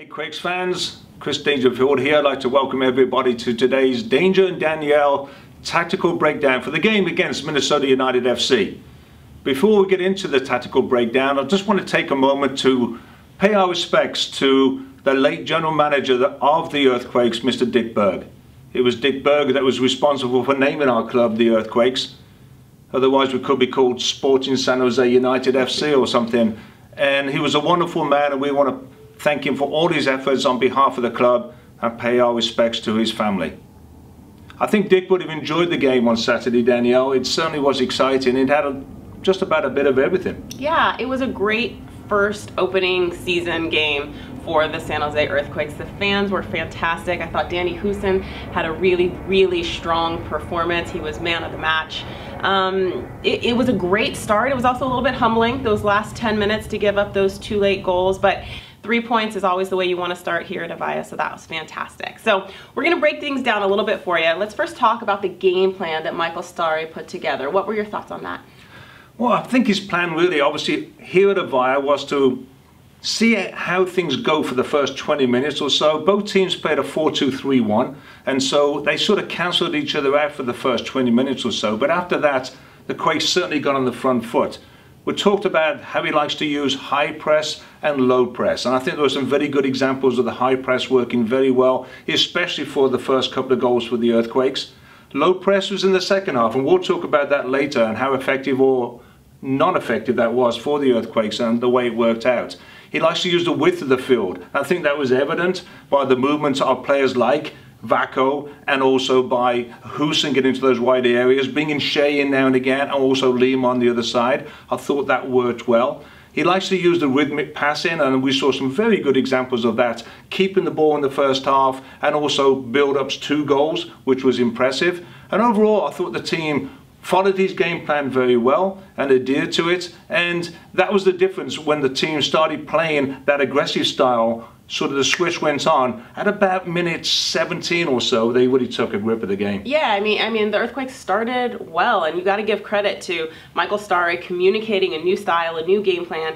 Hey Quakes fans, Chris Dangerfield here. I'd like to welcome everybody to today's Danger and Danielle tactical breakdown for the game against Minnesota United FC. Before we get into the tactical breakdown, I just want to take a moment to pay our respects to the late general manager of the Earthquakes, Mr. Dick Berg. It was Dick Berg that was responsible for naming our club the Earthquakes. Otherwise we could be called Sporting San Jose United FC or something. And he was a wonderful man, and we want to thank him for all his efforts on behalf of the club and pay our respects to his family. I think Dick would have enjoyed the game on Saturday, Danielle. It certainly was exciting. It had just about a bit of everything. Yeah, it was a great first opening season game for the San Jose Earthquakes. The fans were fantastic. I thought Danny Houston had a really strong performance. He was man of the match. It was a great start. It was also a little bit humbling, those last 10 minutes to give up those 2 late goals, but 3 points is always the way you want to start here at Avaya, so that was fantastic. So we're going to break things down a little bit for you. Let's first talk about the game plan that Michael Starry put together. What were your thoughts on that? Well, I think his plan really, obviously, here at Avaya was to see how things go for the first 20 minutes or so. Both teams played a 4-2-3-1, and so they sort of cancelled each other out for the first 20 minutes or so. But after that, the Quakes certainly got on the front foot. We talked about how he likes to use high press and low press, and I think there were some very good examples of the high press working very well, especially for the first couple of goals for the Earthquakes. Low press was in the second half, and we'll talk about that later and how effective or non-effective that was for the Earthquakes and the way it worked out. He likes to use the width of the field. I think that was evident by the movements of players like Vaco and also by Houston getting into those wide areas, bringing Shea in now and again, and also Liam on the other side. I thought that worked well. He likes to use the rhythmic passing, and we saw some very good examples of that, keeping the ball in the first half and also build-ups 2 goals, which was impressive. And overall, I thought the team followed his game plan very well and adhered to it, and that was the difference when the team started playing that aggressive style. Sort of the switch went on at about minute 17 or so. They really took a grip of the game. Yeah, I mean, the Earthquakes started well, and you got to give credit to Michael Starry communicating a new style, a new game plan.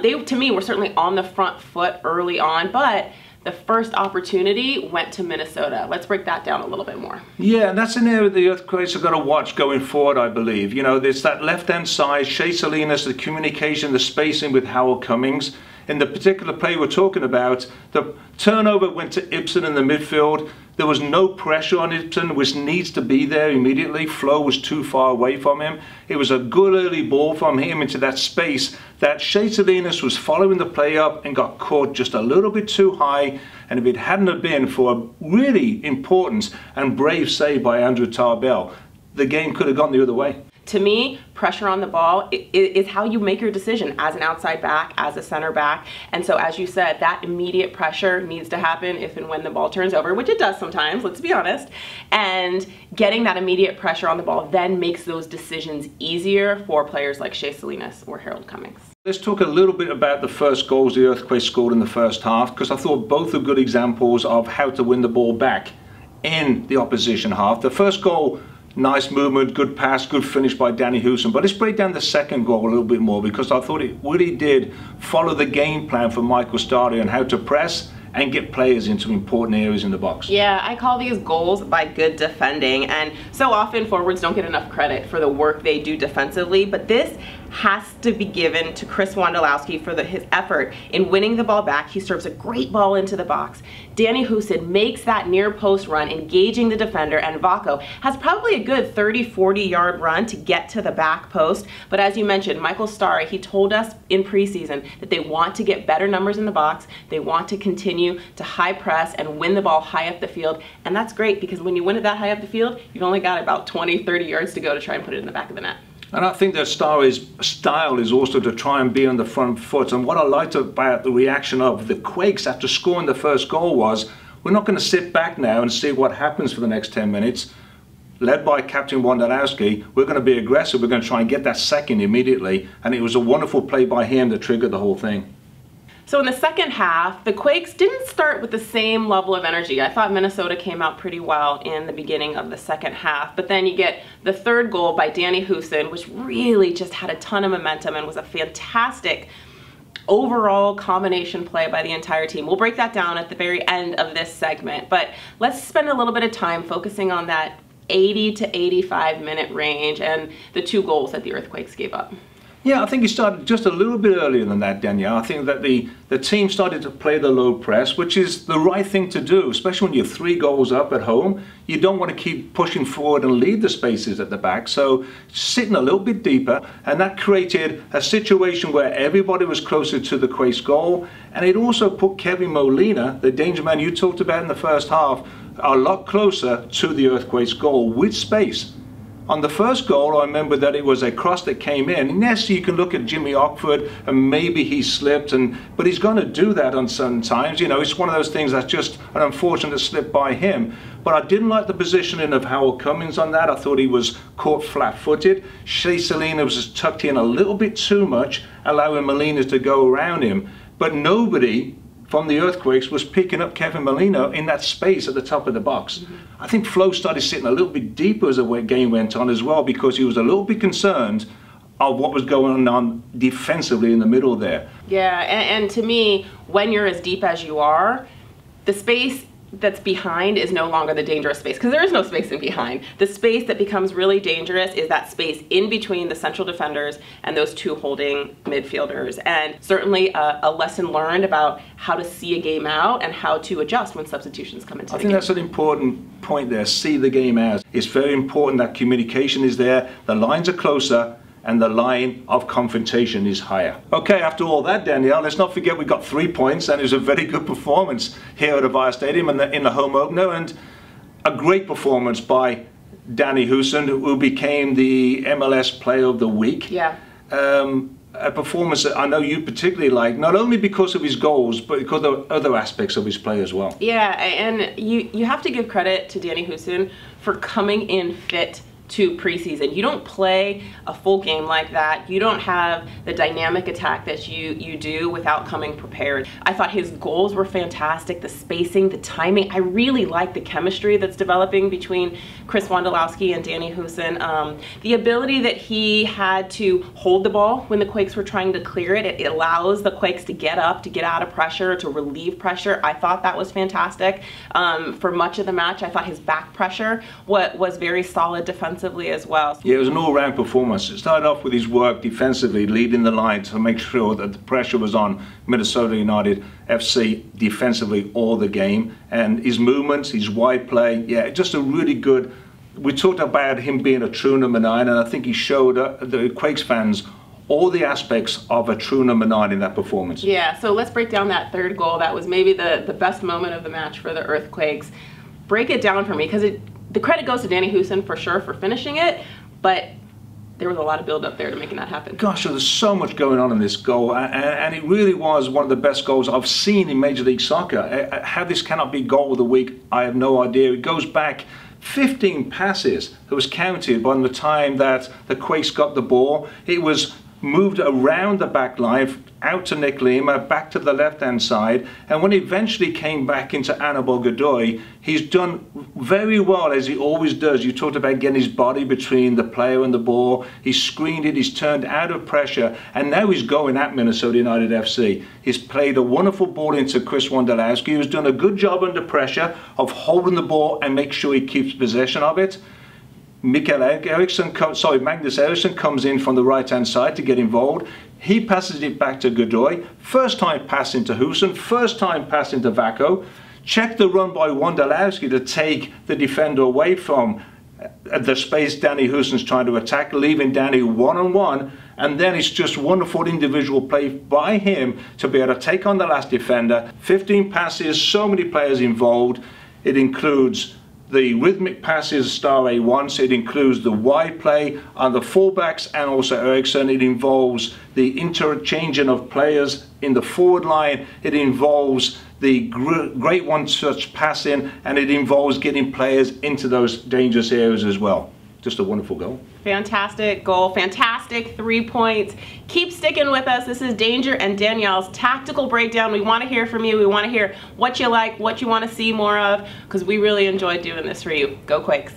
They, to me, were certainly on the front foot early on, but the first opportunity went to Minnesota. Let's break that down a little bit more. Yeah, and that's an area the Earthquakes have got to watch going forward, I believe. You know, there's that left-hand side, Shea Salinas, the communication, the spacing with Howard Cummings. In the particular play we're talking about, the turnover went to Ibson in the midfield. There was no pressure on Ibson, which needs to be there immediately. Flo was too far away from him. It was a good early ball from him into that space that Shea Salinas was following the play up and got caught just a little bit too high. And if it hadn't have been for a really important and brave save by Andrew Tarbell, the game could have gone the other way. To me, pressure on the ball is how you make your decision as an outside back, as a center back. And so, as you said, that immediate pressure needs to happen if and when the ball turns over, which it does sometimes, let's be honest. And getting that immediate pressure on the ball then makes those decisions easier for players like Shea Salinas or Harold Cummings. Let's talk a little bit about the first goals the Earthquakes scored in the first half, because I thought both are good examples of how to win the ball back in the opposition half. The first goal, nice movement, good pass, good finish by Danny Houston. But let's break down the second goal a little bit more, because I thought it really did follow the game plan for Michael Starry on how to press and get players into important areas in the box. Yeah, I call these goals by good defending, and so often forwards don't get enough credit for the work they do defensively, but this has to be given to Chris Wondolowski for his effort in winning the ball back. He serves a great ball into the box. Danny Houston makes that near post run, engaging the defender, and Vaco has probably a good 30-40 yard run to get to the back post. But as you mentioned, Michael Starry, he told us in preseason that they want to get better numbers in the box. They want to continue to high press and win the ball high up the field. And that's great, because when you win it that high up the field, you've only got about 20-30 yards to go to try and put it in the back of the net. And I think that Starry's style is also to try and be on the front foot. And what I liked about the reaction of the Quakes after scoring the first goal was, we're not going to sit back now and see what happens for the next 10 minutes. Led by Captain Wondolowski, we're going to be aggressive. We're going to try and get that second immediately. And it was a wonderful play by him that triggered the whole thing. So in the second half, the Quakes didn't start with the same level of energy. I thought Minnesota came out pretty well in the beginning of the second half, but then you get the third goal by Danny Houston, which really just had a ton of momentum and was a fantastic overall combination play by the entire team. We'll break that down at the very end of this segment, but let's spend a little bit of time focusing on that 80 to 85 minute range and the 2 goals that the Earthquakes gave up. Yeah, I think it started just a little bit earlier than that, Danielle. I think that the team started to play the low press, which is the right thing to do, especially when you're 3 goals up at home. You don't want to keep pushing forward and leave the spaces at the back. So sitting a little bit deeper, and that created a situation where everybody was closer to the Quakes goal. And it also put Kevin Molina, the danger man you talked about in the first half, a lot closer to the Earthquakes goal with space. On the first goal, I remember that it was a cross that came in. And yes, you can look at Jimmy Ockford and maybe he slipped, but he's going to do that on some times. You know, it's one of those things that's just an unfortunate slip by him. But I didn't like the positioning of Howard Cummings on that. I thought he was caught flat-footed. Shea Salina was just tucked in a little bit too much, allowing Molina to go around him. But nobody from the Earthquakes was picking up Kevin Molina in that space at the top of the box. I think Flo started sitting a little bit deeper as the game went on as well, because he was a little bit concerned of what was going on defensively in the middle there. Yeah, and to me, when you're as deep as you are, the space that's behind is no longer the dangerous space, because there is no space in behind. The space that becomes really dangerous is that space in between the central defenders and those 2 holding midfielders. And certainly a lesson learned about how to see a game out and how to adjust when substitutions come into the game. I think that's an important point there, see the game out. It's very important that communication is there, the lines are closer, and the line of confrontation is higher. Okay, after all that, Danielle, let's not forget we got 3 points, and it was a very good performance here at Avaya Stadium in the home opener, and a great performance by Danny Houston, who became the MLS Player of the Week. Yeah. A performance that I know you particularly like, not only because of his goals, but because of other aspects of his play as well. Yeah, and you have to give credit to Danny Houston for coming in fit to preseason. You don't play a full game like that. You don't have the dynamic attack that you do without coming prepared. I thought his goals were fantastic, the spacing, the timing. I really like the chemistry that's developing between Chris Wondolowski and Danny Houston. The ability that he had to hold the ball when the Quakes were trying to clear it. It allows the Quakes to get up, to get out of pressure, to relieve pressure. I thought that was fantastic. For much of the match, I thought his back pressure was very solid defensively as well. Yeah, it was an all-round performance. It started off with his work defensively, leading the line to make sure that the pressure was on Minnesota United FC defensively all the game. And his movements, his wide play, yeah, just a really good... We talked about him being a true number 9, and I think he showed the Quakes fans all the aspects of a true number 9 in that performance. Yeah, so let's break down that 3rd goal. That was maybe the best moment of the match for the Earthquakes. Break it down for me, because the credit goes to Danny Houston for sure for finishing it, but there was a lot of build up there to making that happen. Gosh, there's so much going on in this goal, and it really was one of the best goals I've seen in Major League Soccer. How this cannot be goal of the week, I have no idea. It goes back 15 passes that was counted by the time that the Quakes got the ball. It was moved around the back line, out to Nick Lima, back to the left-hand side, and when he eventually came back into Anibal Godoy, he's done very well, as he always does. You talked about getting his body between the player and the ball. He's screened it, he's turned out of pressure, and now he's going at Minnesota United FC. He's played a wonderful ball into Chris Wondolowski, who's done a good job under pressure of holding the ball and make sure he keeps possession of it. Magnus Eriksson comes in from the right-hand side to get involved. He passes it back to Godoy. First time pass into Houston. First time pass into Vacco. Check the run by Wondolowski to take the defender away from the space Danny Houston's trying to attack, leaving Danny one-on-one. And then it's just wonderful individual play by him to be able to take on the last defender. 15 passes, so many players involved. It includes the rhythmic passes, star A1, so it includes the wide play on the fullbacks and also Eriksson. It involves the interchanging of players in the forward line. It involves the great one-touch passing, and it involves getting players into those dangerous areas as well. Just a wonderful goal. Fantastic goal, fantastic 3 points. Keep sticking with us. This is Danger and Danielle's Tactical Breakdown. We want to hear from you. We want to hear what you like, what you want to see more of, because we really enjoyed doing this for you. Go Quakes.